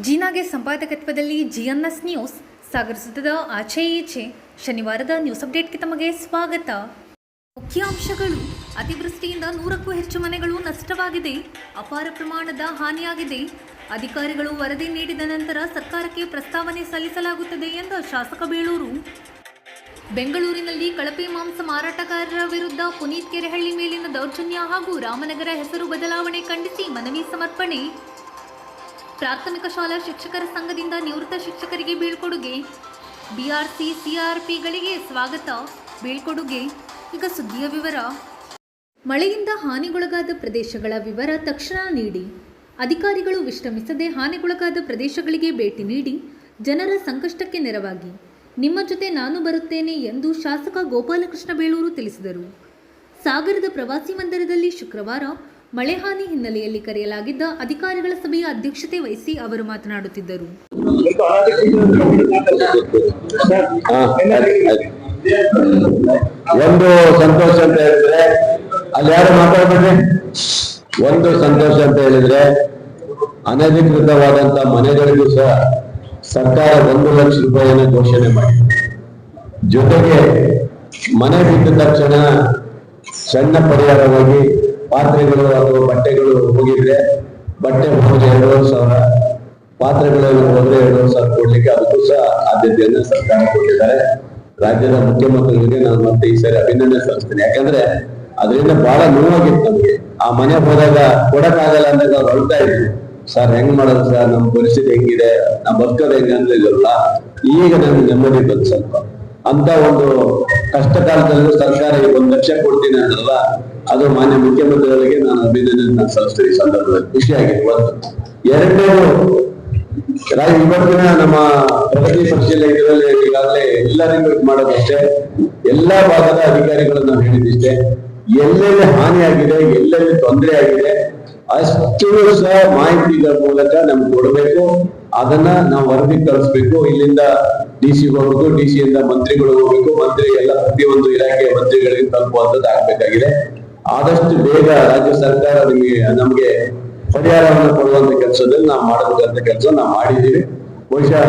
ಜೀನಾಗೆ ಸಂಪಾದಕತ್ವದಲ್ಲಿ ಜಿಎನ್ಎಸ್ news ಸಾಗರಿಸುತ್ತದೆ ಆಚೆ ಈಚೆ. ಶನಿವಾರದ news ಅಪ್ಡೇಟ್ಗೆ ತಮಗೆ ಸ್ವಾಗತ. ಮುಖ್ಯಾಂಶಗಳು: ಅತಿವೃಷ್ಟಿಯಿಂದ 100ಕ್ಕೂ ಹೆಚ್ಚು ಮನೆಗಳು ನಷ್ಟವಾಗಿದೆ, ಅಪಾರ ಪ್ರಮಾಣದ ಹಾನಿಯಾಗಿದೆ. ಅಧಿಕಾರಿಗಳು ವರದಿ ನೀಡಿದ ನಂತರ ಸರ್ಕಾರಕ್ಕೆ ಪ್ರಸ್ತಾವನೆ ಸಲ್ಲಿಸಲಾಗುತ್ತದೆ ಎಂದ ಶಾಸಕ ಬೇಳೂರು. ಬೆಂಗಳೂರಿನಲ್ಲಿ ಕಳಪೆ ಮಾಂಸ ಮಾರಾಟಗಾರರ ವಿರುದ್ಧ ಪುನೀತ್ ಕೆರೆಹಳ್ಳಿ ಮೇಲಿನ ದೌರ್ಜನ್ಯ ಹಾಗೂ ರಾಮನಗರ ಹೆಸರು ಬದಲಾವಣೆ ಖಂಡಿಸಿ ಮನವಿ ಸಮರ್ಪಣೆ. ಪ್ರಾಥಮಿಕ ಶಾಲಾ ಶಿಕ್ಷಕರ ಸಂಘದಿಂದ ನಿವೃತ್ತ ಶಿಕ್ಷಕರಿಗೆ ಬೀಳ್ಕೊಡುಗೆ. ಬಿಆರ್ಸಿ ಸಿಆರ್ಪಿಗಳಿಗೆ ಸ್ವಾಗತ, ಬೀಳ್ಕೊಡುಗೆ. ಈಗ ಸುದ್ದಿಯ ವಿವರ. ಮಳೆಯಿಂದ ಹಾನಿಗೊಳಗಾದ ಪ್ರದೇಶಗಳ ವಿವರ ತಕ್ಷಣ ನೀಡಿ. ಅಧಿಕಾರಿಗಳು ವಿಶ್ರಮಿಸದೆ ಹಾನಿಗೊಳಗಾದ ಪ್ರದೇಶಗಳಿಗೆ ಭೇಟಿ ನೀಡಿ ಜನರ ಸಂಕಷ್ಟಕ್ಕೆ ನೆರವಾಗಿ. ನಿಮ್ಮ ಜೊತೆ ನಾನು ಬರುತ್ತೇನೆ ಎಂದು ಶಾಸಕ ಗೋಪಾಲಕೃಷ್ಣ ಬೇಳೂರು ತಿಳಿಸಿದರು. ಸಾಗರದ ಪ್ರವಾಸಿ ಮಂದಿರದಲ್ಲಿ ಶುಕ್ರವಾರ ಮಳೆ ಹಾನಿ ಹಿನ್ನೆಲೆಯಲ್ಲಿ ಕರೆಯಲಾಗಿದ್ದ ಅಧಿಕಾರಿಗಳ ಸಭೆಯ ಅಧ್ಯಕ್ಷತೆ ವಹಿಸಿ ಅವರು ಮಾತನಾಡುತ್ತಿದ್ದರು. ಒಂದು ಸಂತೋಷ ಅಂತ ಹೇಳಿದ್ರೆ ಅಲ್ಲಿ ಯಾರು ಮಾತಾಡ್ಬೇಡ್ರಿ. ಒಂದು ಸಂತೋಷ ಅಂತ ಹೇಳಿದ್ರೆ ಅನಧಿಕೃತವಾದಂತ ಮನೆಗಳಿಗೂ ಸಹ ಸರ್ಕಾರ 1 ಲಕ್ಷ ರೂಪಾಯಿಯನ್ನು ಘೋಷಣೆ ಮಾಡಿ, ಜೊತೆಗೆ ಮನೆ ಬಿದ್ದ ತಕ್ಷಣ ಸಣ್ಣ ಪರಿಹಾರವಾಗಿ ಪಾತ್ರೆಗಳು ಅಥವಾ ಬಟ್ಟೆಗಳು ಹೋಗಿದ್ರೆ ಬಟ್ಟೆ ಹೋದ್ರೆ 2,500, ಪಾತ್ರೆಗಳೆಲ್ಲ ಹೋದ್ರೆ 2,500 ಕೊಡ್ಲಿಕ್ಕೆ ಅದಕ್ಕೂ ಸಹ ಆದ್ಯತೆಯನ್ನು ಸರ್ಕಾರ ಕೊಟ್ಟಿದ್ದಾರೆ. ರಾಜ್ಯದ ಮುಖ್ಯಮಂತ್ರಿಗಳಿಗೆ ನಾನು ಮತ್ತೆ ಈ ಸಾರಿ ಅಭಿನಂದನೆ ಸಲ್ಲಿಸ್ತೇನೆ. ಯಾಕಂದ್ರೆ ಅದರಿಂದ ಬಹಳ ನೋವಾಗಿತ್ತು ನಮ್ಗೆ. ಆ ಮನೆ ಹೋದಾಗ ಕೊಡಕ್ಕಾಗಲ್ಲ ಅಂದಾಗ ಅವ್ರು ಅಳ್ತಾ ಇದ್ರು, ಸರ್ ಹೆಂಗ್ ಮಾಡೋದು ಸರ್, ನಮ್ ಪರಿಸ್ಥಿತಿ ಹೆಂಗಿದೆ, ನಾವ್ ಬದುಕೋದು ಹೆಂಗ ಅಂದ್ರಿಲ್ಲ. ಈಗ ನಮ್ಗೆ ನೆಮ್ಮದಿ ಬಂತು ಸ್ವಲ್ಪ. ಅಂತ ಒಂದು ಕಷ್ಟ ಕಾಲದಲ್ಲೂ ಸರ್ಕಾರ 1 ಲಕ್ಷ ಕೊಡ್ತೀನಿ ಅಂದ್ರಲ್ಲ, ಅದು ಮಾನ್ಯ ಮುಖ್ಯಮಂತ್ರಿಗಳಿಗೆ ನಾನು ಅಭಿನಂದನೆ ಸಲ್ಲಿಸ್ತೀನಿ. ಈ ಸಂದರ್ಭದಲ್ಲಿ ಖುಷಿಯಾಗಿದೆ. ಒಂದು ಎರಡನೇದು, ಇವತ್ತಿನ ನಮ್ಮ ಪ್ರಗತಿ ಪರಿಶೀಲನೆ ಇದರಲ್ಲಿ ಈಗಾಗಲೇ ಎಲ್ಲರಿಗೂ ಮಾಡೋದಷ್ಟೇ, ಎಲ್ಲಾ ಭಾಗದ ಅಧಿಕಾರಿಗಳು ನಾವು ಹೇಳಿದಿಷ್ಟೇ, ಎಲ್ಲೆಲ್ಲಿ ಹಾನಿಯಾಗಿದೆ, ಎಲ್ಲೆಲ್ಲಿ ತೊಂದರೆ ಆಗಿದೆ ಅಷ್ಟು ಸಹ ಮಾಹಿತಿಗಳ ಮೂಲಕ ನಮ್ಗೆ ಕೊಡಬೇಕು. ಅದನ್ನ ನಾವು ವರದಿ ಕಳಿಸ್ಬೇಕು. ಇಲ್ಲಿಂದ DC ಹೋಗ್ಬೇಕು, DC ಯಿಂದ ಮಂತ್ರಿಗಳು ಹೋಗ್ಬೇಕು, ಮಂತ್ರಿ ಎಲ್ಲ ಪ್ರತಿಯೊಂದು ಇಲಾಖೆಯ ಮಂತ್ರಿಗಳಿಗೆ ತಲುಪುವಂತದ್ದು ಆಗ್ಬೇಕಾಗಿದೆ. ಆದಷ್ಟು ಬೇಗ ರಾಜ್ಯ ಸರ್ಕಾರ ನಮ್ಗೆ ಪರಿಹಾರವನ್ನು ಕೊಡುವಂತ ಕೆಲಸದಲ್ಲಿ ನಾವು ಮಾಡಬೇಕಂತ ಕೆಲಸ ನಾವು ಮಾಡಿದ್ದೀವಿ. ಬಹುಶಃ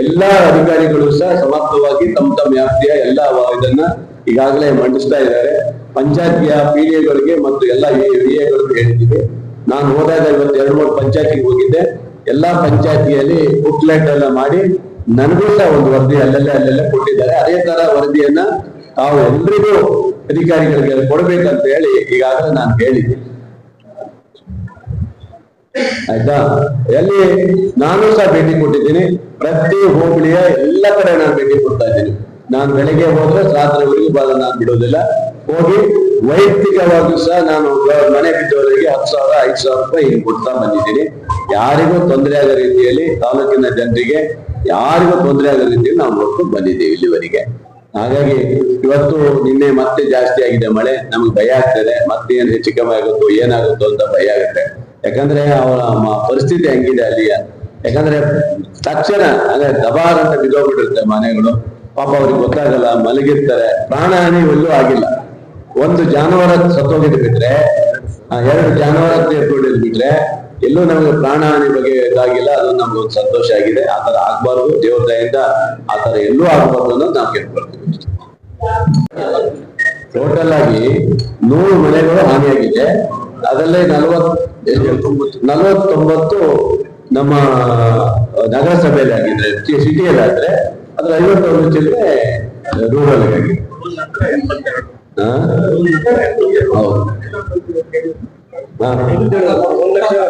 ಎಲ್ಲಾ ಅಧಿಕಾರಿಗಳು ಸಹ ಸಮರ್ಥವಾಗಿ ತಮ್ಮ ವ್ಯಾಪ್ತಿಯ ಎಲ್ಲಾ ಇದನ್ನ ಈಗಾಗಲೇ ಮಂಡಿಸ್ತಾ ಇದ್ದಾರೆ. ಪಂಚಾಯತಿಯ PDAಗಳಿಗೆ ಮತ್ತು ಎಲ್ಲ VAಗಳಿಗೆ ಹೇಳಿದ್ದೀವಿ. ನಾನು ಹೋದಾಗ ಇವತ್ತು 2-3 ಪಂಚಾಯತಿಗೆ ಹೋಗಿದ್ದೆ. ಎಲ್ಲಾ ಪಂಚಾಯತಿಯಲ್ಲಿ ಬುಕ್ಲೆಟ್ ಎಲ್ಲ ಮಾಡಿ ನನಗೂ ಸಹ ಒಂದು ವರದಿ ಅಲ್ಲೆಲ್ಲ ಕೊಟ್ಟಿದ್ದಾರೆ. ಅದೇ ತರ ವರದಿಯನ್ನ ತಾವು ಎಲ್ರಿಗೂ ಅಧಿಕಾರಿಗಳಿಗೆ ಕೊಡ್ಬೇಕಂತ ಹೇಳಿ ಈಗಾಗಲೇ ನಾನು ಹೇಳಿದ್ದೀನಿ. ಆಯ್ತಾ? ಎಲ್ಲಿ ನಾನು ಸಹ ಭೇಟಿ ಕೊಟ್ಟಿದ್ದೀನಿ. ಪ್ರತಿ ಹೋಬಳಿಯ ಎಲ್ಲ ಕಡೆ ನಾನು ಭೇಟಿ ಕೊಡ್ತಾ ಇದ್ದೀನಿ. ನಾನು ಬೆಳಿಗ್ಗೆ ಹೋದ್ರೆ ರಾತ್ರಿವರೆಗೂ ನಾನು ಬಿಡೋದಿಲ್ಲ. ಹೋಗಿ ವೈಯಕ್ತಿಕವಾಗಿ ಸಹ ನಾನು ಮನೆ ಬಿದ್ದವರಿಗೆ 10,000 5,000 ರೂಪಾಯಿ ಹಿಂಗ್ ಕೊಡ್ತಾ ಬಂದಿದ್ದೀನಿ. ಯಾರಿಗೂ ತೊಂದರೆ ಆಗೋ ರೀತಿಯಲ್ಲಿ, ತಾಲೂಕಿನ ಜನರಿಗೆ ಯಾರಿಗೂ ತೊಂದರೆ ಆಗೋ ರೀತಿಯಲ್ಲಿ ನಾವು ನೋಡ್ಕೊಂಡು ಬಂದಿದ್ದೀವಿ ಇಲ್ಲಿವರೆಗೆ. ಹಾಗಾಗಿ ಇವತ್ತು ನಿನ್ನೆ ಮತ್ತೆ ಜಾಸ್ತಿ ಆಗಿದೆ ಮಳೆ. ನಮ್ಗೆ ಭಯ ಆಗ್ತದೆ, ಮತ್ತೆ ಏನ್ ಹೆಚ್ಚು ಕಮ್ಮಿ ಆಗುತ್ತೋ ಏನಾಗುತ್ತೋ ಅಂತ ಭಯ ಆಗುತ್ತೆ. ಯಾಕಂದ್ರೆ ಅವರ ಪರಿಸ್ಥಿತಿ ಹೆಂಗಿದೆ ಅಲ್ಲಿಯ. ಯಾಕಂದ್ರೆ ತಕ್ಷಣ ಅಂದ್ರೆ ದಬಾರ್ ಅಂತ ಬಿದ್ದೋಗ್ಬಿಟ್ಟಿರುತ್ತೆ ಮನೆಗಳು. ಪಾಪ ಅವ್ರಿಗೆ ಗೊತ್ತಾಗಲ್ಲ, ಮಲಗಿರ್ತಾರೆ. ಪ್ರಾಣಹಾನಿ ಎಲ್ಲೂ ಆಗಿಲ್ಲ. ಒಂದು ಜಾನುವಾರು ಸತ್ತೋಗಿದ್ ಬಿಟ್ರೆ, 2 ಜಾನುವಾರು ತೀರ್ಕೊಂಡಿದ್ ಬಿಟ್ರೆ ಎಲ್ಲೂ ನಮಗೆ ಪ್ರಾಣಹಾನಿ ಬಗ್ಗೆ ಇದಾಗಿಲ್ಲ. ಅದು ನಮ್ಗೆ ಒಂದು ಸಂತೋಷ ಆಗಿದೆ. ಆತರ ಆಗ್ಬಾರ್ದು, ದೇವ್ರ ದಯೆಯಿಂದ ಆತರ ಎಲ್ಲೂ ಆಗ್ಬಾರ್ದು ಅನ್ನೋದು ನಾವು ಕೇಳ್ಕೊಳ್ತೀವಿ. ಟೋಟಲ್ ಆಗಿ 100 ಮನೆಗಳು ಹಾನಿಯಾಗಿದೆ. ಅದರಲ್ಲೇ 49 ನಮ್ಮ ನಗರಸಭೆಯಲ್ಲಿ ಆಗಿದ್ರೆ, ಸಿಟಿಯಲ್ಲಿ ಆದ್ರೆ ಅದ್ರ 51 ಚಿಲ್ಲರೆ ರೂರಲ್ ಆಗಿದೆ.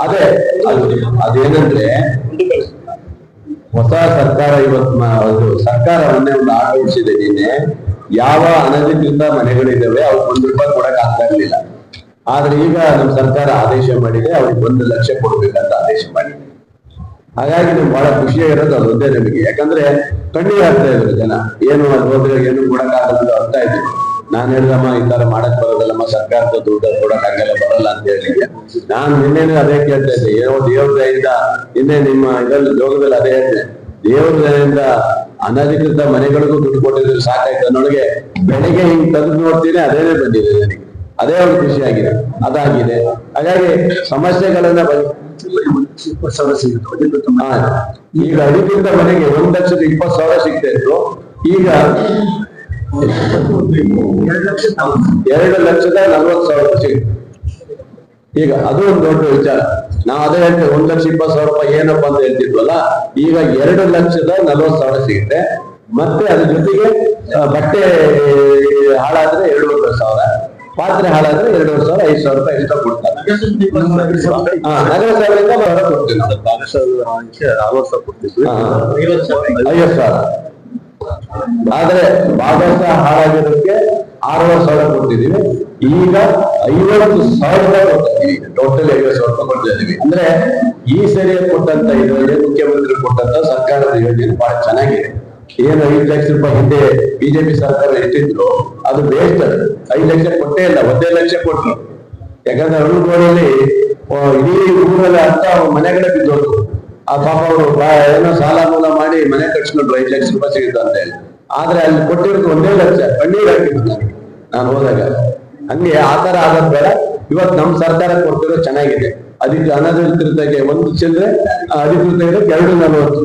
ಅದೇ ಅದೇನಂದ್ರೆ ಹೊಸ ಸರ್ಕಾರ ಇವತ್ತು ಸರ್ಕಾರವನ್ನೇ ಒಂದು ಆಡಳಿಸಿದೆ. ನಿನ್ನೆ ಯಾವ ಅನಧಿಕೃತ ಮನೆಗಳಿದ್ದಾವೆ ಅವ್ರಿಗೆ 1 ರೂಪಾಯಿ ಕೊಡಕ್ ಆಗ್ತಾ ಇರ್ಲಿಲ್ಲ. ಆದ್ರೆ ಈಗ ನಮ್ಮ ಸರ್ಕಾರ ಆದೇಶ ಮಾಡಿದೆ, ಅವ್ರಿಗೆ 1 ಲಕ್ಷ ಕೊಡ್ಬೇಕಂತ ಆದೇಶ ಮಾಡಿದೆ. ಹಾಗಾಗಿ ನಮ್ಗೆ ಬಹಳ ಖುಷಿಯಾಗಿರೋದು ಅದೊಂದೇ ನಮಗೆ. ಯಾಕಂದ್ರೆ ಕಣ್ಣೀರ್ ಆಗ್ತಾ ಇದ್ರು ಜನ, ಏನು ಹೋದ್ರೆ ಏನು ಕೊಡಕ್ಕಾಗಲ್ಲ ಅಂತ ಇದ್ರು. ನಾನ್ ಹೇಳಿದಮ್ಮ ಈ ತರ ಮಾಡಕ್ ಬರೋದಲ್ಲಮ್ಮ, ಸರ್ಕಾರದ ದುಡ್ಡು ಕೊಡಕ್ಕಾಗಲ್ಲ, ಬರಲ್ಲ ಅಂತ ಹೇಳಿದ್ದೆ. ನಾನು ನಿನ್ನೆ ಅದೇ ಕೇಳ್ತಾ ಇದ್ದೆ. ಏನೋ ದೇವ್ರ ದಯೆಯಿಂದ ನಿನ್ನೆ ನಿಮ್ಮ ಇದರಲ್ಲಿ ಯೋಗದಲ್ಲಿ ಅದೇ ಹೇಳಿದೆ, ದೇವ್ರ ದಯೆಯಿಂದ ಅನಧಿಕೃತ ಮನೆಗಳಿಗೂ ದುಡ್ಡು ಕೊಟ್ಟಿದ್ರೆ ಸಾಕಾಯ್ತು. ಅನ್ನೋಳಿಗೆ ಬೆಳಿಗ್ಗೆ ಹಿಂಗ್ ತೆಗೆದು ನೋಡ್ತೀನಿ ಅದೇನೇ ಬಂದಿದೆ ನನಗೆ, ಅದೇ ಒಂದು ಖುಷಿ ಆಗಿದೆ, ಅದಾಗಿದೆ. ಹಾಗಾಗಿ ಸಮಸ್ಯೆಗಳನ್ನ ಈಗ ಅಧಿಕೃತ ಮನೆಗೆ 1,20,000 ಸಿಗ್ತಾ ಇತ್ತು, ಈಗ 2,40,000 ಸಿಗುತ್ತೆ. ಈಗ ಅದು ಒಂದು ದೊಡ್ಡ ವಿಚಾರ. ನಾವು ಅದೇ ಹೇಳ್ತೇವೆ 1,20,000 ರೂಪಾಯಿ ಏನಪ್ಪಾ ಅಂತ ಹೇಳ್ತಿದ್ವಲ್ಲ, ಈಗ 2,40,000 ಸಿಗುತ್ತೆ. ಮತ್ತೆ ಅದ್ರ ಜೊತೆಗೆ ಬಟ್ಟೆ ಹಾಳಾದ್ರೆ 2,500,000, ಪಾತ್ರೆ ಹಾಳಾದ್ರೆ 2,500, 5,000 ರೂಪಾಯಿ ಎಕ್ಸ್ಟ್ರಾ ಕೊಡ್ತಾರೆ. ನಗರಸಭೆಯಿಂದ ಕೊಡ್ತೀವಿ, 50,000. ಆದ್ರೆ ಭಾಗಶಃ ಹಾಳಾಗಿರೋದಕ್ಕೆ 6,000 ಕೊಡ್ತಿದೀವಿ. ಈಗ 50,000 ಕೊಡ್ತೀವಿ, ಟೋಟಲ್ 50,000 ರೂಪಾಯಿ ಕೊಡ್ತಾ ಇದೀವಿ. ಅಂದ್ರೆ ಈ ಸರಿ ಕೊಟ್ಟಂತ ಯೋಜನೆ, ಮುಖ್ಯಮಂತ್ರಿ ಕೊಟ್ಟಂತ ಸರ್ಕಾರದ ಯೋಜನೆ ಬಹಳ ಚೆನ್ನಾಗಿದೆ. ಏನು 5 ಲಕ್ಷ ರೂಪಾಯಿ ಹಿಂದೆ ಬಿಜೆಪಿ ಸರ್ಕಾರ ಎಷ್ಟಿದ್ರು ಅದು ಬೇಸ್ಟ್. 5 ಲಕ್ಷ ಕೊಟ್ಟೇ ಇಲ್ಲ, 1 ಲಕ್ಷ ಕೊಟ್ಟರು. ಯಾಕಂದ್ರೆ ಹಳ್ಳಿಗಳಲ್ಲಿ ಇಡೀ ಊರಲ್ಲಿ ಅಂತ ಮನೆಗಳೇ ಬಿದ್ದೋದು. ಆ ಪಾಪ ಅವರು ಏನೋ ಸಾಲ ಮೂಲ ಮಾಡಿ ಮನೆ ಕಟ್ಸ್ಕೊಂಡ್ರು, 5 ಲಕ್ಷ ರೂಪಾಯಿ ಸಿಗುತ್ತೆ ಅಂತ ಹೇಳಿ. ಆದ್ರೆ ಅಲ್ಲಿ ಕೊಟ್ಟಿರೋದು 1 ಲಕ್ಷ, ಕಣ್ಣೀರ್ ಹಾಕಿದ್ರು ನನಗೆ ನಾನು ಹೋದಾಗ. ಹಂಗೆ ಆತರ ಆಗೋದ್ ಬೇಡ. ಇವತ್ತು ನಮ್ ಸರ್ಕಾರ ಕೊಡ್ತಿರೋ ಚೆನ್ನಾಗಿದೆ. ಅದಕ್ಕೆ ಅನಧಿಕೃತಕ್ಕೆ 1 ಚಿಲ್ಲರೆ, ಅಧಿಕೃತ ಇರೋಕೆ 2,40.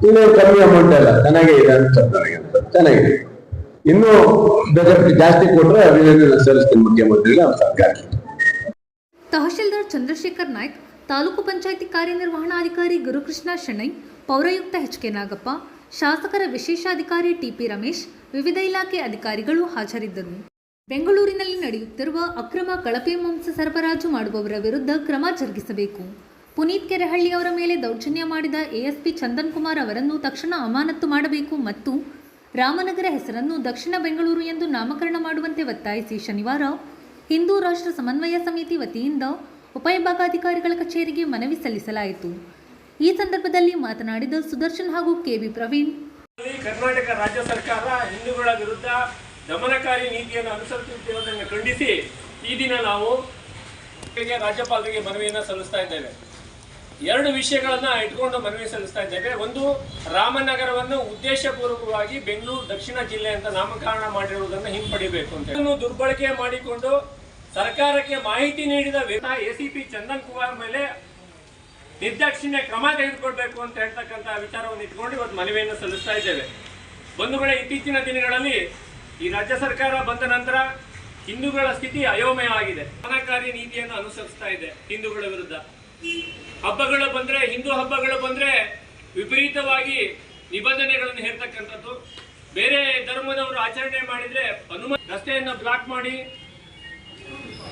ಇನ್ನೂ ಕಮ್ಮಿ ಅಮೌಂಟ್ ಅಲ್ಲ, ಚೆನ್ನಾಗೇ ಇದೆ ಅಂತ ಚೆನ್ನಾಗಿದೆ. ಇನ್ನೂ ಜಾಸ್ತಿ ಕೊಟ್ರೆ ಅಭಿನಂದನೆ ಸಲ್ಲಿಸ್ತೀನಿ ಮುಖ್ಯಮಂತ್ರಿಗಳು, ನಮ್ಮ ಸರ್ಕಾರ. ತಹಶೀಲ್ದಾರ್ ಚಂದ್ರಶೇಖರ್ ನಾಯ್ಕ್, ತಾಲೂಕು ಪಂಚಾಯಿತಿ ಕಾರ್ಯನಿರ್ವಹಣಾಧಿಕಾರಿ ಗುರುಕೃಷ್ಣ ಶೆಣೈ, ಪೌರಾಯುಕ್ತ ಎಚ್.ಕೆ. ನಾಗಪ್ಪ, ಶಾಸಕರ ವಿಶೇಷಾಧಿಕಾರಿ ಟಿ.ಪಿ. ರಮೇಶ್, ವಿವಿಧ ಇಲಾಖೆ ಅಧಿಕಾರಿಗಳು ಹಾಜರಿದ್ದರು. ಬೆಂಗಳೂರಿನಲ್ಲಿ ನಡೆಯುತ್ತಿರುವ ಅಕ್ರಮ ಕಳಪೆ ಮಾಂಸ ಸರಬರಾಜು ಮಾಡುವವರ ವಿರುದ್ಧ ಕ್ರಮ ಜರುಗಿಸಬೇಕು. ಪುನೀತ್ ಕೆರೆಹಳ್ಳಿ ಅವರ ಮೇಲೆ ದೌರ್ಜನ್ಯ ಮಾಡಿದ ಎಎಸ್ಪಿ ಚಂದನ್ ಕುಮಾರ್ ಅವರನ್ನು ತಕ್ಷಣ ಅಮಾನತು ಮಾಡಬೇಕು ಮತ್ತು ರಾಮನಗರ ಹೆಸರನ್ನು ದಕ್ಷಿಣ ಬೆಂಗಳೂರು ಎಂದು ನಾಮಕರಣ ಮಾಡುವಂತೆ ಒತ್ತಾಯಿಸಿ ಶನಿವಾರ ಹಿಂದೂ ರಾಷ್ಟ್ರ ಸಮನ್ವಯ ಸಮಿತಿ ವತಿಯಿಂದ ಉಪವಿಭಾಗಾಧಿಕಾರಿಗಳ ಕಚೇರಿಗೆ ಮನವಿ ಸಲ್ಲಿಸಲಾಯಿತು. ಈ ಸಂದರ್ಭದಲ್ಲಿ ಮಾತನಾಡಿದ ಸುದರ್ಶನ್ ಹಾಗೂ ಕೆವಿ ಪ್ರವೀಣ್, ಕರ್ನಾಟಕ ರಾಜ್ಯ ಸರ್ಕಾರ ಹಿಂದೂಗಳ ವಿರುದ್ಧ ದಮನಕಾರಿ ನೀತಿಯನ್ನು ಅನುಸರಿಸುತ್ತಿರುವುದನ್ನು ಖಂಡಿಸಿ ಈ ದಿನ ನಾವು ರಾಜ್ಯಪಾಲರಿಗೆ ಮನವಿಯನ್ನು ಸಲ್ಲಿಸ್ತಾ ಇದ್ದೇವೆ. 2 ವಿಷಯಗಳನ್ನ ಇಟ್ಕೊಂಡು ಮನವಿ ಸಲ್ಲಿಸ್ತಾ ಇದ್ದೇವೆ. ಒಂದು, ರಾಮನಗರವನ್ನು ಉದ್ದೇಶಪೂರ್ವಕವಾಗಿ ಬೆಂಗಳೂರು ದಕ್ಷಿಣ ಜಿಲ್ಲೆ ಅಂತ ನಾಮಕರಣ ಮಾಡಿರುವುದನ್ನು ಹಿಂಪಡಿಬೇಕು ಅಂತ. ಇದನ್ನು ದುರ್ಬಳಕೆ ಮಾಡಿಕೊಂಡು ಸರ್ಕಾರಕ್ಕೆ ಮಾಹಿತಿ ನೀಡಿದ ಎಸಿಪಿ ಚಂದನ್ ಕುಮಾರ್ ಮೇಲೆ ನಿರ್ದಾಕ್ಷಿಣ್ಯ ಕ್ರಮ ತೆಗೆದುಕೊಳ್ಬೇಕು ಅಂತ ಹೇಳ್ತಕ್ಕಂಥ ವಿಚಾರವನ್ನು ಇಟ್ಕೊಂಡು ಇವತ್ತು ಮನವಿಯನ್ನು ಸಲ್ಲಿಸ್ತಾ ಇದ್ದೇವೆ. ಬಂಧುಗಳೇ, ಇತ್ತೀಚಿನ ದಿನಗಳಲ್ಲಿ ಈ ರಾಜ್ಯ ಸರ್ಕಾರ ಬಂದ ನಂತರ ಹಿಂದೂಗಳ ಸ್ಥಿತಿ ಅಯೋಮಯವಾಗಿದೆ. ದಮನಕಾರಿ ನೀತಿಯನ್ನು ಅನುಸರಿಸ್ತಾ ಇದೆ ಹಿಂದೂಗಳ ವಿರುದ್ಧ. ಹಬ್ಬಗಳು ಬಂದ್ರೆ, ಹಿಂದೂ ಹಬ್ಬಗಳು ಬಂದ್ರೆ ವಿಪರೀತವಾಗಿ ನಿಬಂಧನೆಗಳನ್ನು ಹೇರ್ತಕ್ಕಂಥದ್ದು. ಬೇರೆ ಧರ್ಮದವರು ಆಚರಣೆ ಮಾಡಿದ್ರೆ ರಸ್ತೆಯನ್ನು ಬ್ಲಾಕ್ ಮಾಡಿ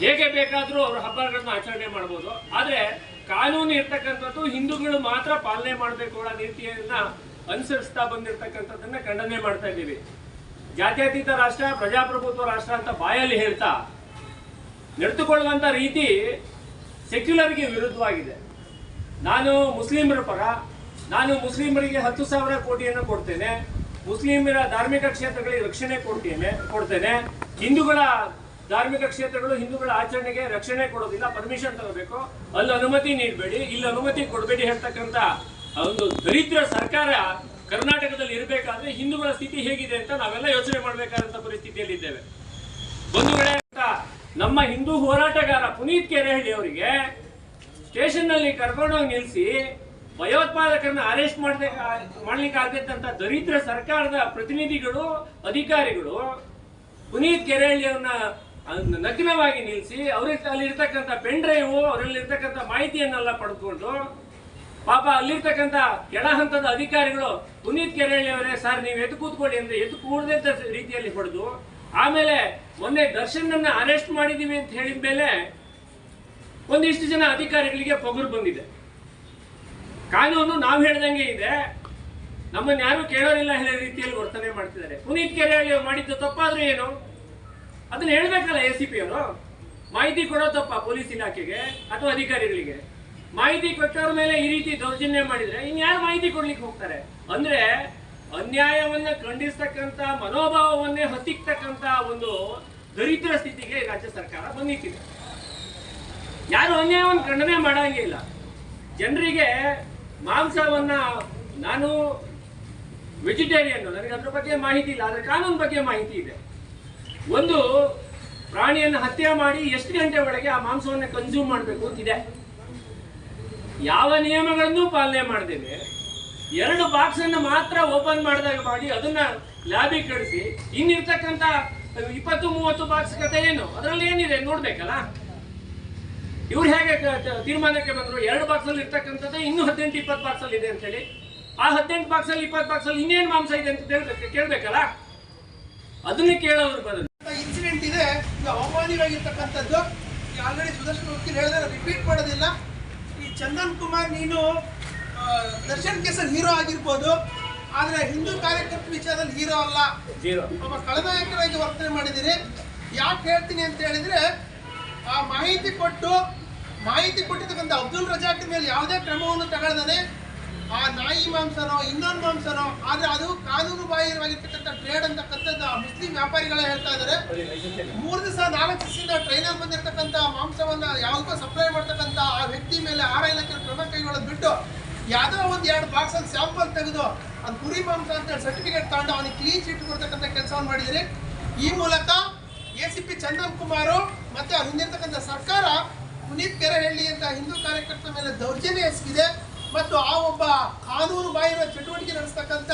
ಹೇಗೆ ಬೇಕಾದ್ರೂ ಅವ್ರ ಹಬ್ಬಗಳನ್ನ ಆಚರಣೆ ಮಾಡಬಹುದು. ಆದ್ರೆ ಕಾನೂನು ಇರ್ತಕ್ಕಂಥದ್ದು ಹಿಂದೂಗಳು ಮಾತ್ರ ಪಾಲನೆ ಮಾಡಬೇಕು ಅನ್ನೋ ನೀತಿಯನ್ನ ಅನುಸರಿಸ್ತಾ ಬಂದಿರತಕ್ಕಂಥದ್ದನ್ನ ಖಂಡನೆ ಮಾಡ್ತಾ ಇದ್ದೀವಿ. ಜಾತ್ಯತೀತ ರಾಷ್ಟ್ರ, ಪ್ರಜಾಪ್ರಭುತ್ವ ರಾಷ್ಟ್ರ ಅಂತ ಬಾಯಲ್ಲಿ ಹೇಳ್ತಾ ನಡೆದುಕೊಳ್ಳುವಂತ ರೀತಿ ಸೆಕ್ಯುಲರ್ಗೆ ವಿರುದ್ಧವಾಗಿದೆ. ನಾನು ಮುಸ್ಲಿಮರ ಪರ, ನಾನು ಮುಸ್ಲಿಮರಿಗೆ 10,000 ಕೋಟಿಯನ್ನು ಕೊಡ್ತೇನೆ, ಮುಸ್ಲಿಮರ ಧಾರ್ಮಿಕ ಕ್ಷೇತ್ರಗಳಿಗೆ ರಕ್ಷಣೆ ಕೊಡ್ತೇನೆ, ಹಿಂದೂಗಳ ಧಾರ್ಮಿಕ ಕ್ಷೇತ್ರಗಳು ಹಿಂದೂಗಳ ಆಚರಣೆಗೆ ರಕ್ಷಣೆ ಕೊಡೋದಿಲ್ಲ, ಪರ್ಮಿಷನ್ ತಗೋಬೇಕು, ಅಲ್ಲಿ ಅನುಮತಿ ನೀಡಬೇಡಿ, ಇಲ್ಲಿ ಅನುಮತಿ ಕೊಡಬೇಡಿ ಹೇಳ್ತಕ್ಕಂಥ ಒಂದು ದರಿದ್ರ ಸರ್ಕಾರ ಕರ್ನಾಟಕದಲ್ಲಿ ಇರಬೇಕಾದ್ರೆ ಹಿಂದೂಗಳ ಸ್ಥಿತಿ ಹೇಗಿದೆ ಅಂತ ನಾವೆಲ್ಲ ಯೋಚನೆ ಮಾಡಬೇಕಾದಂತ ಪರಿಸ್ಥಿತಿಯಲ್ಲಿ ಇದ್ದೇವೆ. ಬಂಧುಗಳೇ, ನಮ್ಮ ಹಿಂದೂ ಹೋರಾಟಗಾರ ಪುನೀತ್ ಕೆರೆಹಳ್ಳಿ ಅವರಿಗೆ ಸ್ಟೇಷನ್ ನಲ್ಲಿ ಕರ್ಕೊಂಡೋಗಿ ನಿಲ್ಲಿಸಿ ಭಯೋತ್ಪಾದಕರನ್ನ ಅರೆಸ್ಟ್ ಮಾಡ್ಲಿಕ್ಕೆ ಆಗದಂತ ದರಿದ್ರ ಸರ್ಕಾರದ ಪ್ರತಿನಿಧಿಗಳು, ಅಧಿಕಾರಿಗಳು ಪುನೀತ್ ಕೆರೆಹಳ್ಳಿ ಅವ್ರನ್ನ ನಗ್ನವಾಗಿ ನಿಲ್ಲಿಸಿ ಅವ್ರಿಗೆ ಅಲ್ಲಿರ್ತಕ್ಕಂಥ ಪೆನ್ ಡ್ರೈವ್, ಅವರಲ್ಲಿರ್ತಕ್ಕಂಥ ಮಾಹಿತಿಯನ್ನೆಲ್ಲ ಪಡೆದುಕೊಂಡು ಪಾಪ ಅಲ್ಲಿರ್ತಕ್ಕಂಥ ಕೆಳ ಹಂತದ ಅಧಿಕಾರಿಗಳು ಪುನೀತ್ ಕೆರೆಹಳ್ಳಿ ಅವರೇ ಸರ್ ನೀವು ಎದ್ದು ಕೂತ್ಕೊಳ್ಳಿ ಅಂದ್ರೆ ಎದ್ದು ಕೂಡದಂತ ರೀತಿಯಲ್ಲಿ ಹೊಡೆದು, ಆಮೇಲೆ ಮೊನ್ನೆ ದರ್ಶನನ್ನ ಅರೆಸ್ಟ್ ಮಾಡಿದೀವಿ ಅಂತ ಹೇಳಿದ ಮೇಲೆ ಒಂದಿಷ್ಟು ಜನ ಅಧಿಕಾರಿಗಳಿಗೆ ಪೊಗರು ಬಂದಿದೆ. ಕಾನೂನು ನಾವು ಹೇಳ್ದಂಗೆ ಇದೆ, ನಮ್ಮನ್ನ ಯಾರು ಕೇಳೋರಿಲ್ಲ ಹೇಳೋ ರೀತಿಯಲ್ಲಿ ವರ್ತನೆ ಮಾಡ್ತಿದ್ದಾರೆ. ಪುನೀತ್ ಕೆರೆಹಳ್ಳಿ ಮಾಡಿದ್ದು ತಪ್ಪಾದ್ರೆ ಏನು ಅದನ್ನ ಹೇಳ್ಬೇಕಲ್ಲ ಎಸಿಪಿ ಅವರು. ಮಾಹಿತಿ ಕೊಡೋ ತಪ್ಪ ಪೊಲೀಸ್ ಇಲಾಖೆಗೆ ಅಥವಾ ಅಧಿಕಾರಿಗಳಿಗೆ? ಮಾಹಿತಿ ಕೊಟ್ಟವ್ರ ಮೇಲೆ ಈ ರೀತಿ ದೌರ್ಜನ್ಯ ಮಾಡಿದ್ರೆ ಇನ್ಯಾರು ಮಾಹಿತಿ ಕೊಡ್ಲಿಕ್ಕೆ ಹೋಗ್ತಾರೆ? ಅಂದ್ರೆ ಅನ್ಯಾಯವನ್ನ ಖಂಡಿಸ್ತಕ್ಕಂಥ ಮನೋಭಾವವನ್ನೇ ಹತ್ತಿಕ್ತಕ್ಕಂಥ ಒಂದು ದರಿದ್ರ ಸ್ಥಿತಿಗೆ ರಾಜ್ಯ ಸರ್ಕಾರ ಬಂದಿಟ್ಟಿದೆ. ಯಾರು ಅನ್ಯಾಯವನ್ನು ಖಂಡನೆ ಮಾಡಂಗಿಲ್ಲ. ಜನರಿಗೆ ಮಾಂಸವನ್ನ, ನಾನು ವೆಜಿಟೇರಿಯನ್, ನನಗೆ ಅದ್ರ ಬಗ್ಗೆ ಮಾಹಿತಿ ಇಲ್ಲ, ಆದ್ರೆ ಕಾನೂನು ಬಗ್ಗೆ ಮಾಹಿತಿ ಇದೆ. ಒಂದು ಪ್ರಾಣಿಯನ್ನು ಹತ್ಯೆ ಮಾಡಿ ಎಷ್ಟು ಗಂಟೆ ಒಳಗೆ ಆ ಮಾಂಸವನ್ನು ಕನ್ಸ್ಯೂಮ್ ಮಾಡಬೇಕು ಅಂತಿದೆ. ಯಾವ ನಿಯಮಗಳನ್ನು ಪಾಲನೆ ಮಾಡದೇನೆ 2 ಬಾಕ್ಸ್ ಅನ್ನು ಮಾತ್ರ ಓಪನ್ ಮಾಡಿದಾಗ ಮಾಡಿ ಅದನ್ನ ಲ್ಯಾಬಿಗೆ ಕಳಿಸಿ ಇನ್ನಿರ್ತಕ್ಕಂಥ 20-30 ಬಾಕ್ಸ್ ಕತೆ ಏನು, ಅದರಲ್ಲಿ ಏನಿದೆ ನೋಡ್ಬೇಕಲ್ಲ. ಇವ್ರು ಹೇಗೆ ತೀರ್ಮಾನಕ್ಕೆ ಬಂದ್ರು 2 ಬಾಕ್ಸ್ ಅಲ್ಲಿ ಇರ್ತಕ್ಕಂಥದ್ದು ಇನ್ನೂ 18-20 ಬಾಕ್ಸ್ ಅಲ್ಲಿ ಇದೆ ಅಂತ ಹೇಳಿ. ಆ 18 ಬಾಕ್ಸ್ ಅಲ್ಲಿ 20 ಬಾಕ್ಸ್ ಅಲ್ಲಿ ಇನ್ನೇನು ಮಾಂಸ ಇದೆ ಅಂತ ಕೇಳ್ಬೇಕಲ್ಲ. ಅದನ್ನೇ ಕೇಳೋದ್ರ ಬದಲು ಇನ್ಸಿಡೆಂಟ್ ಇದೆ, ಈಗ ಅವಮಾನವಾಗಿರ್ತಕ್ಕಂಥದ್ದು. ಆಲ್ರೆಡಿ ಸುದರ್ಶನ್ ವಕೀಲ್ ಹೇಳಿದ್ರೆ ರಿಪೀಟ್ ಮಾಡೋದಿಲ್ಲ. ಈ ಚಂದನ್ ಕುಮಾರ್, ನೀನು ದರ್ಶನ್ ಕೇಸಲ್ಲಿ ಹೀರೋ ಆಗಿರ್ಬೋದು, ಆದರೆ ಹಿಂದೂ ಕಾರ್ಯಕರ್ತ ವಿಚಾರದಲ್ಲಿ ಹೀರೋ ಅಲ್ಲ. ಒಬ್ಬ ಖಳನಾಯಕರಾಗಿ ವರ್ತನೆ ಮಾಡಿದ್ದೀರಿ. ಯಾಕೆ ಹೇಳ್ತೀನಿ ಅಂತ ಹೇಳಿದ್ರೆ, ಆ ಮಾಹಿತಿ ಕೊಟ್ಟಿರ್ತಕ್ಕಂಥ ಅಬ್ದುಲ್ ರಜಾಕ್ ಮೇಲೆ ಯಾವುದೇ ಕ್ರಮವನ್ನು ತಗೊಳ್ದಾನೆ ಆ ನಾಯಿ ಮಾಂಸನೋ ಇನ್ನೊಂದು ಮಾಂಸನೋ, ಆದರೆ ಅದು ಕಾನೂನು ಬಾಹಿರವಾಗಿರ್ತಕ್ಕಂಥ ಟ್ರೇಡ್ ಅಂತಕ್ಕಂಥದ್ದು ಮುಸ್ಲಿಂ ವ್ಯಾಪಾರಿಗಳೇ ಹೇಳ್ತಾ ಇದ್ದಾರೆ. 3 ದಿವಸ 4 ದಿವಸದಿಂದ ಟ್ರೈನಲ್ಲಿ ಬಂದಿರತಕ್ಕಂಥ ಮಾಂಸವನ್ನ ಯಾವುದಕ್ಕೂ ಸಪ್ಲೈ ಮಾಡ್ತಕ್ಕಂಥ ಆ ವ್ಯಕ್ತಿ ಮೇಲೆ ಆಹಾರ ಇಲಾಖೆ ಕ್ರಮ ಕೈಗೊಳ್ಳೋದು ಬಿಟ್ಟು ಯಾವುದೋ ಒಂದು 2 ಬಾಕ್ಸ್ ಅಲ್ಲಿ ಸ್ಯಾಂಪಲ್ ತೆಗೆದು ಅದು ಕುರಿ ಮಾಂಸ ಅಂತ ಸರ್ಟಿಫಿಕೇಟ್ ತಗೊಂಡು ಅವನಿಗೆ ಕ್ಲೀನ್ ಚೀಟ್ ಕೊಡ್ತಕ್ಕಂಥ ಕೆಲಸವನ್ನು ಮಾಡಿದಿರಿ. ಈ ಮೂಲಕ ACP ಚಂದನ್ ಕುಮಾರ್ ಮತ್ತೆ ಅವ್ರು ಹಿಂದಿರ್ತಕ್ಕಂಥ ಸರ್ಕಾರ ಪುನೀತ್ ಕೆರೆಹಳ್ಳಿ ಅಂತ ಹಿಂದೂ ಕಾರ್ಯಕರ್ತರ ಮೇಲೆ ದೌರ್ಜನ್ಯ ಎಸಗಿದೆ ಮತ್ತು ಆ ಒಬ್ಬ ಕಾನೂನು ಬಾಹಿರ ಚಟುವಟಿಕೆ ನಡೆಸ್ತಕ್ಕಂಥ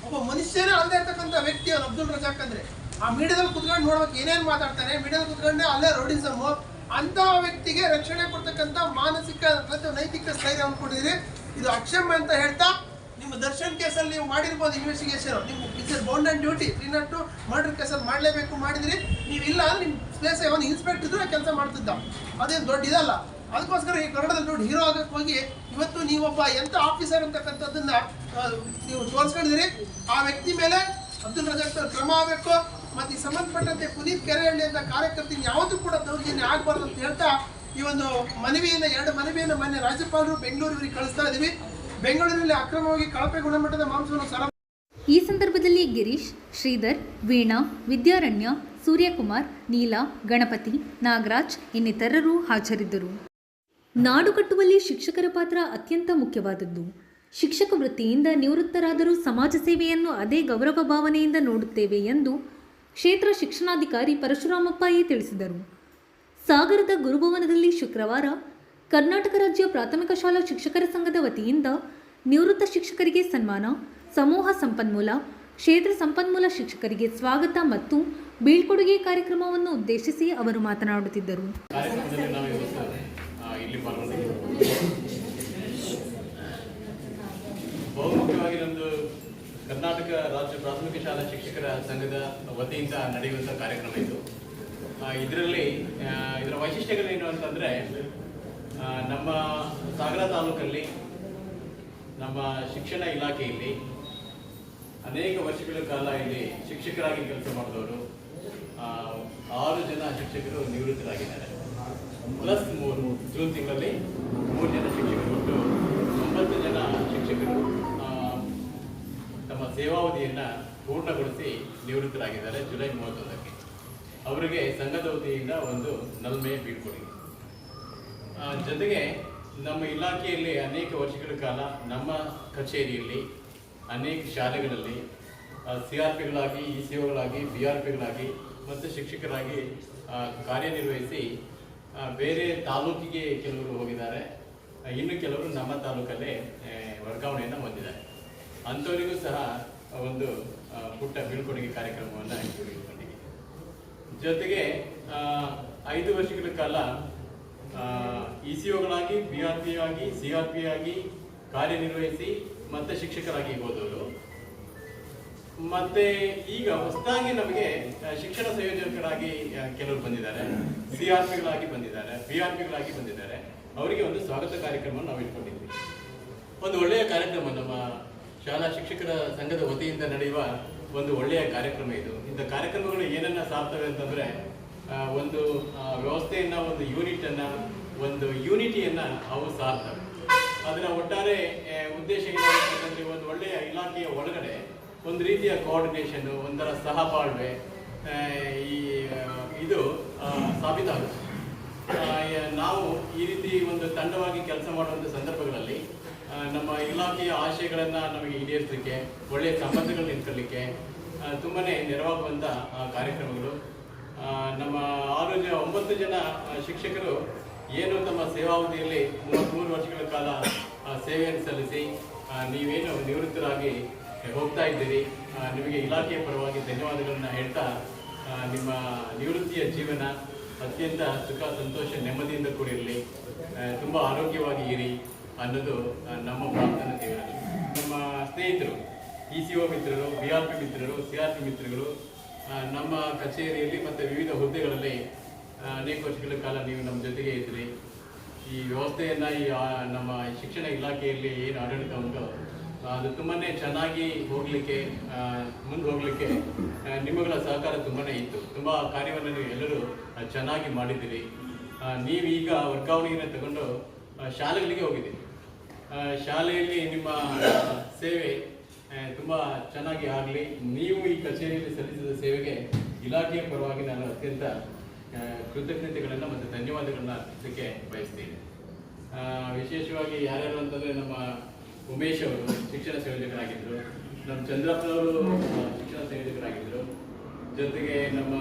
ಒಬ್ಬ ಮನುಷ್ಯನೇ ಅಲ್ಲದೆ ಇರ್ತಕ್ಕಂಥ ವ್ಯಕ್ತಿ ಅವನು ಅಬ್ದುಲ್ ರಜಾಕ್ ಅಂದ್ರೆ. ಆ ಮೀಡಿಯಾದಲ್ಲಿ ಕುತ್ಕೊಂಡು ನೋಡ್ಬೇಕು ಏನೇನು ಮಾತಾಡ್ತಾನೆ, ಮೀಡಿಯಾದಲ್ಲಿ ಕುತ್ಕೊಂಡೆ ಅಲ್ಲೇ ರೌಡಿಸಮ್. ಅಂತ ವ್ಯಕ್ತಿಗೆ ರಕ್ಷಣೆ ಕೊಡ್ತಕ್ಕಂಥ ಮಾನಸಿಕ ಮತ್ತು ನೈತಿಕ ಸ್ಥೈರ್ಯವನ್ನು ಕೊಟ್ಟಿದ್ದೀರಿ. ಇದು ಅಕ್ಷಮ್ಯ ಅಂತ ಹೇಳ್ತಾ, ನಿಮ್ಮ ದರ್ಶನ್ ಕೇಸಲ್ಲಿ ನೀವು ಮಾಡಿರ್ಬೋದು ಇನ್ವೆಸ್ಟಿಗೇಷನ್, ನಿಮ್ಮ is bound and duty 302 murder ಕೇಸಲ್ಲಿ ಮಾಡಲೇಬೇಕು ಮಾಡಿದಿರಿ. ನೀವಿಲ್ಲ ಅಂದ್ರೆ ನಿಮ್ಮ ಪ್ಲೇಸ್ ಅವನು ಇನ್ಸ್ಪೆಕ್ಟರ್ ಇದ್ರೆ ಕೆಲಸ ಮಾಡ್ತಿದ್ದ, ಅದೇನು ದೊಡ್ಡ ಇದಲ್ಲ. ಅದಕ್ಕೋಸ್ಕರ ಈ ಕನ್ನಡದಲ್ಲಿ ನೋಡಿ ಹೀರೋ ಆಗಕ್ಕೆ ಹೋಗಿ ಇವತ್ತು ನೀವೊಬ್ಬ ಎಂಥ ಆಫೀಸರ್ ಅಂತಕ್ಕಂಥದ್ದನ್ನ ನೀವು ತೋರಿಸ್ಕೊಂಡಿದ್ದೀರಿ. ಆ ವ್ಯಕ್ತಿ ಮೇಲೆ ಅಬ್ದುಲ್ ರಜಾಕ್ ಕ್ರಮ ಆಗಬೇಕು. ಮತ್ತು ಈ ಸಂಬಂಧಪಟ್ಟಂತೆ ಪುನೀತ್ ಕೆರೆಹಳ್ಳಿ ಅಂತ ಕಾರ್ಯಕರ್ತಿನ ಯಾವತ್ತೂ ಕೂಡ ದೌರ್ಜನ್ಯ ಆಗಬಾರ್ದು ಅಂತ ಹೇಳ್ತಾ ಈ ಒಂದು ಮನವಿಯನ್ನು 2 ಮನವಿಯನ್ನು ಮಾನ್ಯ ರಾಜ್ಯಪಾಲರು ಬೆಂಗಳೂರಿಗೆ ಕಳಿಸ್ತಾ ಇದ್ದೀವಿ. ಬೆಂಗಳೂರಿನಲ್ಲಿ ಅಕ್ರಮವಾಗಿ ಕಳಪೆ ಗುಣಮಟ್ಟದ ಮಾಂಸವನ್ನು ಈ ಸಂದರ್ಭದಲ್ಲಿ ಗಿರೀಶ್, ಶ್ರೀಧರ್, ವೀಣಾ, ವಿದ್ಯಾರಣ್ಯ, ಸೂರ್ಯಕುಮಾರ್, ನೀಲಾ, ಗಣಪತಿ, ನಾಗರಾಜ್ ಇನ್ನಿತರರು ಹಾಜರಿದ್ದರು. ನಾಡು ಕಟ್ಟುವಲ್ಲಿ ಶಿಕ್ಷಕರ ಪಾತ್ರ ಅತ್ಯಂತ ಮುಖ್ಯವಾದದ್ದು. ಶಿಕ್ಷಕ ವೃತ್ತಿಯಿಂದ ನಿವೃತ್ತರಾದರೂ ಸಮಾಜ ಸೇವೆಯನ್ನು ಅದೇ ಗೌರವ ಭಾವನೆಯಿಂದ ನೋಡುತ್ತೇವೆ ಎಂದು ಕ್ಷೇತ್ರ ಶಿಕ್ಷಣಾಧಿಕಾರಿ ಪರಶುರಾಮಪ್ಪ ತಿಳಿಸಿದರು. ಸಾಗರದ ಗುರುಭವನದಲ್ಲಿ ಶುಕ್ರವಾರ ಕರ್ನಾಟಕ ರಾಜ್ಯ ಪ್ರಾಥಮಿಕ ಶಾಲಾ ಶಿಕ್ಷಕರ ಸಂಘದ ವತಿಯಿಂದ ನಿವೃತ್ತ ಶಿಕ್ಷಕರಿಗೆ ಸನ್ಮಾನ, ಸಮೂಹ ಸಂಪನ್ಮೂಲ, ಕ್ಷೇತ್ರ ಸಂಪನ್ಮೂಲ ಶಿಕ್ಷಕರಿಗೆ ಸ್ವಾಗತ ಮತ್ತು ಬೀಳ್ಕೊಡುಗೆ ಕಾರ್ಯಕ್ರಮವನ್ನು ಉದ್ದೇಶಿಸಿ ಅವರು ಮಾತನಾಡುತ್ತಿದ್ದರು. ಬಹುಮುಖ್ಯವಾಗಿ ನಮ್ಮದು ಕರ್ನಾಟಕ ರಾಜ್ಯ ಪ್ರಾಥಮಿಕ ಶಾಲಾ ಶಿಕ್ಷಕರ ಸಂಘದ ವತಿಯಿಂದ ನಡೆಯುವಂಥ ಕಾರ್ಯಕ್ರಮ ಇದು. ಇದರ ವೈಶಿಷ್ಟ್ಯಗಳೇನು ಅಂತಂದರೆ, ನಮ್ಮ ಸಾಗರ ತಾಲೂಕಲ್ಲಿ ನಮ್ಮ ಶಿಕ್ಷಣ ಇಲಾಖೆಯಲ್ಲಿ ಅನೇಕ ವರ್ಷಗಳ ಕಾಲ ಇಲ್ಲಿ ಶಿಕ್ಷಕರಾಗಿ ಕೆಲಸ ಮಾಡಿದವರು 6 ಜನ ಶಿಕ್ಷಕರು ನಿವೃತ್ತರಾಗಿದ್ದಾರೆ. ಪ್ಲಸ್ 3 ಜೂನ್ ತಿಂಗಳಲ್ಲಿ 3 ಜನ ಶಿಕ್ಷಕರು, ಒಟ್ಟು 9 ಜನ ಶಿಕ್ಷಕರು ತಮ್ಮ ಸೇವಾವಧಿಯನ್ನು ಪೂರ್ಣಗೊಳಿಸಿ ನಿವೃತ್ತರಾಗಿದ್ದಾರೆ ಜುಲೈ 31ಕ್ಕೆ. ಅವರಿಗೆ ಸಂಘದ ವತಿಯಿಂದ ಒಂದು ನಲ್ಮೆ ಬೀಳ್ಕೊಡುಗೆ. ಜೊತೆಗೆ ನಮ್ಮ ಇಲಾಖೆಯಲ್ಲಿ ಅನೇಕ ವರ್ಷಗಳ ಕಾಲ ನಮ್ಮ ಕಚೇರಿಯಲ್ಲಿ ಅನೇಕ ಶಾಲೆಗಳಲ್ಲಿ CRPಗಳಾಗಿ, ECOಗಳಾಗಿ, BRPಗಳಾಗಿ ಮತ್ತು ಶಿಕ್ಷಕರಾಗಿ ಕಾರ್ಯನಿರ್ವಹಿಸಿ ಬೇರೆ ತಾಲೂಕಿಗೆ ಕೆಲವರು ಹೋಗಿದ್ದಾರೆ. ಇನ್ನು ಕೆಲವರು ನಮ್ಮ ತಾಲೂಕಲ್ಲೇ ವರ್ಗಾವಣೆಯನ್ನು ಹೊಂದಿದ್ದಾರೆ. ಅಂಥವರಿಗೂ ಸಹ ಒಂದು ಪುಟ್ಟ ಬೀಳ್ಕೊಡುಗೆ ಕಾರ್ಯಕ್ರಮವನ್ನು ಇಟ್ಕೊಂಡಿದ್ದೀವಿ. ಜೊತೆಗೆ 5 ವರ್ಷಗಳ ಕಾಲ ECOಗಳಾಗಿ, BRP ಆಗಿ, CRP ಆಗಿ ಕಾರ್ಯನಿರ್ವಹಿಸಿ ಮತ್ತೆ ಶಿಕ್ಷಕರಾಗಿ ಹೋದವರು. ಮತ್ತೆ ಈಗ ಹೊಸದಾಗಿ ನಮಗೆ ಶಿಕ್ಷಣ ಸಂಯೋಜಕರಾಗಿ ಕೆಲವರು ಬಂದಿದ್ದಾರೆ, CRPಗಳಾಗಿ ಬಂದಿದ್ದಾರೆ, BRPಗಳಾಗಿ ಬಂದಿದ್ದಾರೆ. ಅವರಿಗೆ ಒಂದು ಸ್ವಾಗತ ಕಾರ್ಯಕ್ರಮ ನಾವು ಇಟ್ಕೊಂಡಿದ್ವಿ. ಒಂದು ಒಳ್ಳೆಯ ಕಾರ್ಯಕ್ರಮ, ನಮ್ಮ ಶಾಲಾ ಶಿಕ್ಷಕರ ಸಂಘದ ವತಿಯಿಂದ ನಡೆಯುವ ಒಂದು ಒಳ್ಳೆಯ ಕಾರ್ಯಕ್ರಮ ಇದು. ಇಂಥ ಕಾರ್ಯಕ್ರಮಗಳು ಏನನ್ನ ಸಾರ್ತವೆ ಅಂತಂದ್ರೆ, ಒಂದು ವ್ಯವಸ್ಥೆಯನ್ನ, ಒಂದು ಯೂನಿಟನ್ನು, ಒಂದು ಯೂನಿಟಿಯನ್ನು ಅವು ಸಾರ್ತವೆ. ಅದರ ಒಟ್ಟಾರೆ ಉದ್ದೇಶ ಏನಂತಂದ್ರೆ, ಒಂದು ಒಳ್ಳೆಯ ಇಲಾಖೆಯ ಒಳಗಡೆ ಒಂದು ರೀತಿಯ ಕೋಆರ್ಡಿನೇಷನ್, ಒಂದರ ಸಹಬಾಳ್ವೆ ಇದು ಸಾಬೀತಾಗುತ್ತೆ. ನಾವು ಈ ರೀತಿ ಒಂದು ತಂಡವಾಗಿ ಕೆಲಸ ಮಾಡುವಂಥ ಸಂದರ್ಭಗಳಲ್ಲಿ ನಮ್ಮ ಇಲಾಖೆಯ ಆಶಯಗಳನ್ನು ನಮಗೆ ಈಡೇರಿಸಲಿಕ್ಕೆ, ಒಳ್ಳೆಯ ಸಂಬಂಧಗಳು ನಿಂತ್ಕೊಳ್ಳಿಕ್ಕೆ ತುಂಬಾ ನೆರವಾಗುವಂಥ ಕಾರ್ಯಕ್ರಮಗಳು 9 ಜನ ಶಿಕ್ಷಕರು ಏನು ತಮ್ಮ ಸೇವಾವಧಿಯಲ್ಲಿ 33 ವರ್ಷಗಳ ಕಾಲ ಸೇವೆಯನ್ನು ಸಲ್ಲಿಸಿ ನೀವೇನು ನಿವೃತ್ತರಾಗಿ ಹೋಗ್ತಾ ಇದ್ದೀರಿ. ನಿಮಗೆ ಇಲಾಖೆಯ ಪರವಾಗಿ ಧನ್ಯವಾದಗಳನ್ನು ಹೇಳ್ತಾ ನಿಮ್ಮ ನಿವೃತ್ತಿಯ ಜೀವನ ಅತ್ಯಂತ ಸುಖ ಸಂತೋಷ ನೆಮ್ಮದಿಯಿಂದ ಕೂಡಿರಲಿ, ತುಂಬ ಆರೋಗ್ಯವಾಗಿ ಇರಿ ಅನ್ನೋದು ನಮ್ಮ ಪ್ರಾರ್ಥನೆ ದೇವರ. ನಮ್ಮ ಸ್ನೇಹಿತರು ECO ಮಿತ್ರರು, BRP ಮಿತ್ರರು, CRP ಮಿತ್ರಗಳು ನಮ್ಮ ಕಚೇರಿಯಲ್ಲಿ ಮತ್ತು ವಿವಿಧ ಹುದ್ದೆಗಳಲ್ಲಿ ಅನೇಕ ವರ್ಷಗಳ ಕಾಲ ನೀವು ನಮ್ಮ ಜೊತೆಗೆ ಇದ್ರಿ. ಈ ವ್ಯವಸ್ಥೆಯನ್ನು ನಮ್ಮ ಶಿಕ್ಷಣ ಇಲಾಖೆಯಲ್ಲಿ ಏನು ಆಡಳಿತ ಉಂಟೋ ಅದು ತುಂಬಾ ಚೆನ್ನಾಗಿ ಹೋಗಲಿಕ್ಕೆ ಮುಂದೆ ಹೋಗಲಿಕ್ಕೆ ನಿಮ್ಮಗಳ ಸಹಕಾರ ತುಂಬಾ ಇತ್ತು. ತುಂಬ ಕಾರ್ಯವನ್ನು ನೀವು ಎಲ್ಲರೂ ಚೆನ್ನಾಗಿ ಮಾಡಿದ್ದೀರಿ. ನೀವೀಗ ವರ್ಗಾವಣೆಯನ್ನು ತಗೊಂಡು ಶಾಲೆಗಳಿಗೆ ಹೋಗಿದ್ದೀರಿ. ಶಾಲೆಯಲ್ಲಿ ನಿಮ್ಮ ಸೇವೆ ತುಂಬ ಚೆನ್ನಾಗಿ ಆಗಲಿ. ನೀವು ಈ ಕಚೇರಿಯಲ್ಲಿ ಸಲ್ಲಿಸಿದ ಸೇವೆಗೆ ಇಲಾಖೆಯ ಪರವಾಗಿ ನಾನು ಅತ್ಯಂತ ಕೃತಜ್ಞತೆಗಳನ್ನು ಮತ್ತು ಧನ್ಯವಾದಗಳನ್ನು ಅರ್ಪಿಸಲಿಕ್ಕೆ ಬಯಸ್ತೀನಿ. ವಿಶೇಷವಾಗಿ ಯಾರ್ಯಾರು ಅಂತಂದರೆ ನಮ್ಮ ಉಮೇಶ್ ಅವರು ಶಿಕ್ಷಣ ಸಂಯೋಜಕರಾಗಿದ್ದರು, ನಮ್ಮ ಚಂದ್ರಪ್ಪನವರು ಶಿಕ್ಷಣ ಸಂಯೋಜಕರಾಗಿದ್ದರು, ಜೊತೆಗೆ ನಮ್ಮ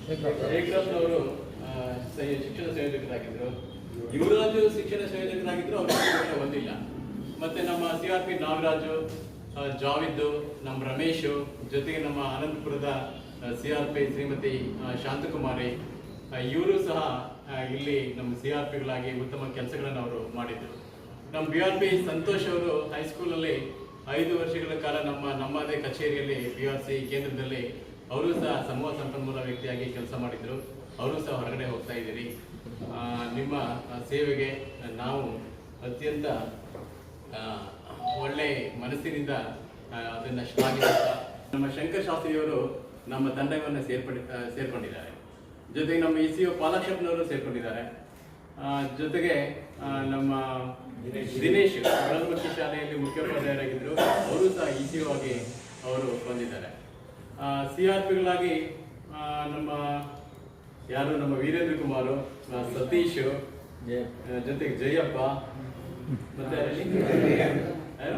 ಶೇಖರಪ್ಪನವರು ಶಿಕ್ಷಣ ಸಂಯೋಜಕರಾಗಿದ್ದರು, ಯುವರಾಜು ಶಿಕ್ಷಣ ಸಂಯೋಜಕರಾಗಿದ್ದರು, ಅವರು ಬಂದಿಲ್ಲ. ಮತ್ತು ನಮ್ಮ CRP ನಾಗರಾಜು, ಜಾವಿದ್ದು, ನಮ್ಮ ರಮೇಶು, ಜೊತೆಗೆ ನಮ್ಮ ಅನಂತಪುರದ CRP ಶ್ರೀಮತಿ ಶಾಂತಕುಮಾರಿ, ಇವರು ಸಹ ಇಲ್ಲಿ ನಮ್ಮ CRPಗಳಾಗಿ ಉತ್ತಮ ಕೆಲಸಗಳನ್ನು ಅವರು ಮಾಡಿದರು. ನಮ್ಮ BRP ಸಂತೋಷ್ ಅವರು ಹೈಸ್ಕೂಲಲ್ಲಿ 5 ವರ್ಷಗಳ ಕಾಲ ನಮ್ಮದೇ ಕಚೇರಿಯಲ್ಲಿ BRC ಕೇಂದ್ರದಲ್ಲಿ ಅವರು ಸಹ ಸಮೂಹ ಸಂಪನ್ಮೂಲ ವ್ಯಕ್ತಿಯಾಗಿ ಕೆಲಸ ಮಾಡಿದರು. ಅವರು ಸಹ ಹೊರಗಡೆ ಹೋಗ್ತಾ ಇದ್ದೀರಿ. ನಿಮ್ಮ ಸೇವೆಗೆ ನಾವು ಅತ್ಯಂತ ಒಳ್ಳೆ ಮನಸ್ಸಿನಿಂದ ಅದನ್ನು ಶ್ಲಾಘಿಸುತ್ತಾ, ನಮ್ಮ ಶಂಕರ್ ಶಾಸ್ತ್ರಿಯವರು ನಮ್ಮ ತಂಡವನ್ನು ಸೇರ್ಕೊಂಡಿದ್ದಾರೆ. ಜೊತೆಗೆ ನಮ್ಮ ECO ಪಾಲಕ್ಷಪ್ಪನವರು ಸೇರ್ಕೊಂಡಿದ್ದಾರೆ. ಜೊತೆಗೆ ನಮ್ಮ ದಿನೇಶ್ ಬಳಮಕ್ಕಿ ಶಾಲೆಯಲ್ಲಿ ಮುಖ್ಯೋಪಾಧ್ಯಾಯರಾಗಿದ್ದರು, ಅವರು ಸಹ ECO ಆಗಿ ಅವರು ಬಂದಿದ್ದಾರೆ. CRPಗಳಾಗಿ ನಮ್ಮ ವೀರೇಂದ್ರ ಕುಮಾರು, ಸತೀಶ್, ಜೊತೆಗೆ ಜಯಪ್ಪ, ಮತ್ತೆ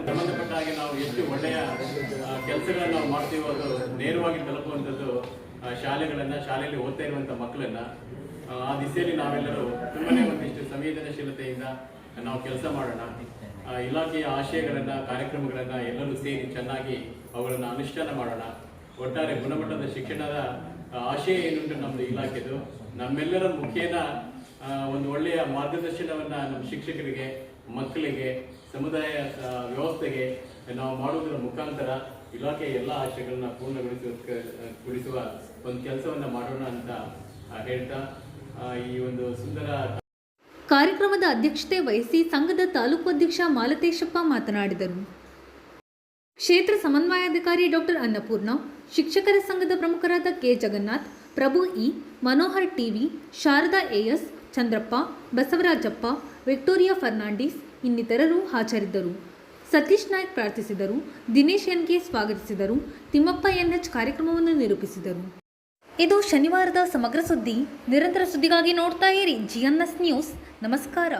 ಸಂಬಂಧಪಟ್ಟ ಹಾಗೆ ನಾವು ಎಷ್ಟು ಒಳ್ಳೆಯ ಕೆಲಸಗಳನ್ನು ನಾವು ಮಾಡ್ತೀವೋ ಅದು ನೇರವಾಗಿ ತಲುಪುವಂಥದ್ದು ಶಾಲೆಯಲ್ಲಿ ಓದ್ತಾ ಇರುವಂಥ ಮಕ್ಕಳನ್ನ. ಆ ದಿಸೆಯಲ್ಲಿ ನಾವೆಲ್ಲರೂ ತುಂಬನೇ ಒಂದಿಷ್ಟು ಸಂವೇದನಶೀಲತೆಯಿಂದ ನಾವು ಕೆಲಸ ಮಾಡೋಣ. ಇಲಾಖೆಯ ಆಶಯಗಳನ್ನು, ಕಾರ್ಯಕ್ರಮಗಳನ್ನು ಎಲ್ಲರೂ ಸೇರಿ ಚೆನ್ನಾಗಿ ಅವುಗಳನ್ನು ಅನುಷ್ಠಾನ ಮಾಡೋಣ. ಒಟ್ಟಾರೆ ಗುಣಮಟ್ಟದ ಶಿಕ್ಷಣದ ಆಶಯ ಏನುಂಟು ನಮ್ಮದು ಇಲಾಖೆದು, ನಮ್ಮೆಲ್ಲರ ಮುಖೇನ ಒಂದು ಒಳ್ಳೆಯ ಮಾರ್ಗದರ್ಶನವನ್ನು ನಮ್ಮ ಶಿಕ್ಷಕರಿಗೆ, ಮಕ್ಕಳಿಗೆ, ಸಮುದಾಯ ವ್ಯವಸ್ಥೆಗೆ ನಾವು ಮಾಡುವುದರ ಮುಖಾಂತರ ಇಲಾಖೆಯ ಎಲ್ಲ ಆಶಯಗಳನ್ನ ಪೂರ್ಣಗೊಳಿಸುವ ಒಂದು ಕೆಲಸವನ್ನು ಮಾಡೋಣ ಅಂತ ಹೇಳ್ತಾ ಈ ಒಂದು ಸುಂದರ ಕಾರ್ಯಕ್ರಮದ ಅಧ್ಯಕ್ಷತೆ ವಹಿಸಿ ಸಂಘದ ತಾಲೂಕು ಅಧ್ಯಕ್ಷ ಮಾಲತೇಶಪ್ಪ ಮಾತನಾಡಿದರು. ಕ್ಷೇತ್ರ ಸಮನ್ವಯಾಧಿಕಾರಿ ಡಾಕ್ಟರ್ ಅನ್ನಪೂರ್ಣ, ಶಿಕ್ಷಕರ ಸಂಘದ ಪ್ರಮುಖರಾದ K Jagannath, Prabhu E, Manohar TV, Sharada AS, Chandrappa, Basavarajappa, Victoria Fernandes ಇನ್ನಿತರರು ಹಾಜರಿದ್ದರು. ಸತೀಶ್ ನಾಯ್ಕ್ ಪ್ರಾರ್ಥಿಸಿದರು. ದಿನೇಶ್ NK ಸ್ವಾಗತಿಸಿದರು. ತಿಮ್ಮಪ್ಪ NH ಕಾರ್ಯಕ್ರಮವನ್ನು ನಿರೂಪಿಸಿದರು. ಇದು ಶನಿವಾರದ ಸಮಗ್ರ ಸುದ್ದಿ. ನಿರಂತರ ಸುದ್ದಿಗಾಗಿ ನೋಡ್ತಾ ಇರಿ GNS ನ್ಯೂಸ್. ನಮಸ್ಕಾರ.